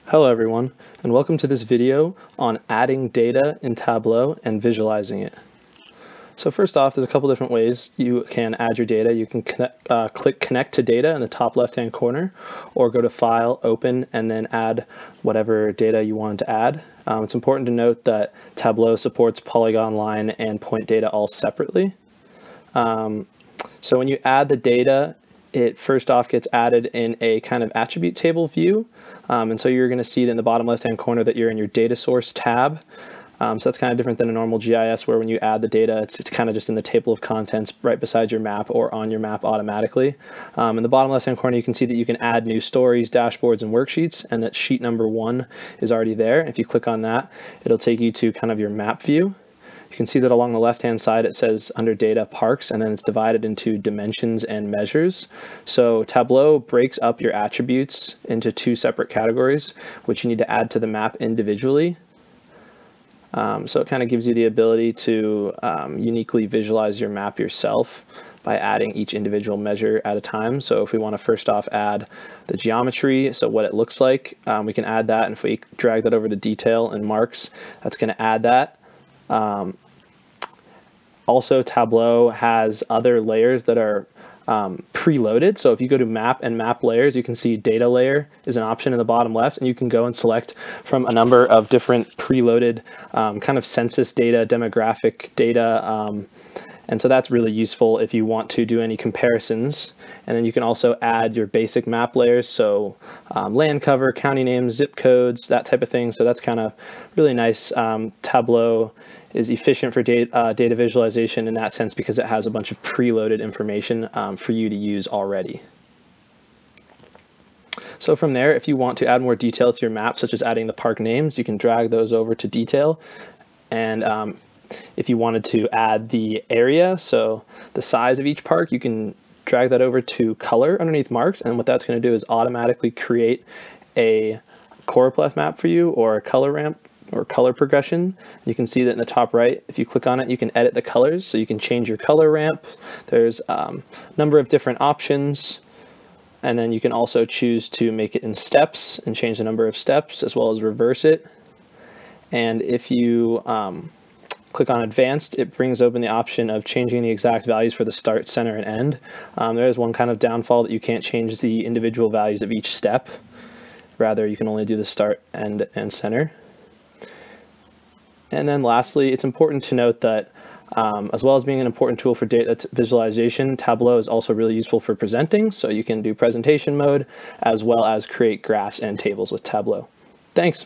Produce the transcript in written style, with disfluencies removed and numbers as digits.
Hello everyone, and welcome to this video on adding data in Tableau and visualizing it. So first off, there's a couple different ways you can add your data. You can click Connect to Data in the top left-hand corner, or go to File, Open, and then add whatever data you want to add. It's important to note that Tableau supports polygon line and point data all separately. So when you add the data, it first off gets added in a kind of attribute table view. And so you're going to see in the bottom left-hand corner that you're in your data source tab. So that's kind of different than a normal GIS where when you add the data, it's kind of just in the table of contents right beside your map or on your map automatically. In the bottom left-hand corner, you can see that you can add new stories, dashboards, and worksheets, and that sheet number 1 is already there. If you click on that, it'll take you to kind of your map view. You can see that along the left-hand side it says under data parks, and then it's divided into dimensions and measures. So Tableau breaks up your attributes into 2 separate categories, which you need to add to the map individually. So it kind of gives you the ability to uniquely visualize your map yourself by adding each individual measure at a time. So if we want to first off add the geometry, so what it looks like, we can add that, and if we drag that over to detail and marks, that's going to add that. Also, Tableau has other layers that are preloaded. So if you go to Map and Map Layers, you can see Data Layer is an option in the bottom left, and you can go and select from a number of different preloaded kind of census data, demographic data, and so that's really useful if you want to do any comparisons. And then you can also add your basic map layers, so land cover, county names, zip codes, that type of thing. So that's kind of really nice. Tableau is efficient for data visualization in that sense because it has a bunch of preloaded information for you to use already. So from there, if you want to add more detail to your map, such as adding the park names, you can drag those over to detail. And if you wanted to add the area, so the size of each park, you can drag that over to color underneath marks, and what that's going to do is automatically create a choropleth map for you, or a color ramp or color progression. You can see that in the top right, if you click on it, you can edit the colors, so you can change your color ramp. There's a number of different options, and then you can also choose to make it in steps and change the number of steps, as well as reverse it. And if you click on Advanced, it brings open the option of changing the exact values for the start, center, and end. There is one kind of downfall that you can't change the individual values of each step. Rather, you can only do the start, end, and center. And then lastly, it's important to note that as well as being an important tool for data visualization, Tableau is also really useful for presenting. So you can do presentation mode as well as create graphs and tables with Tableau. Thanks.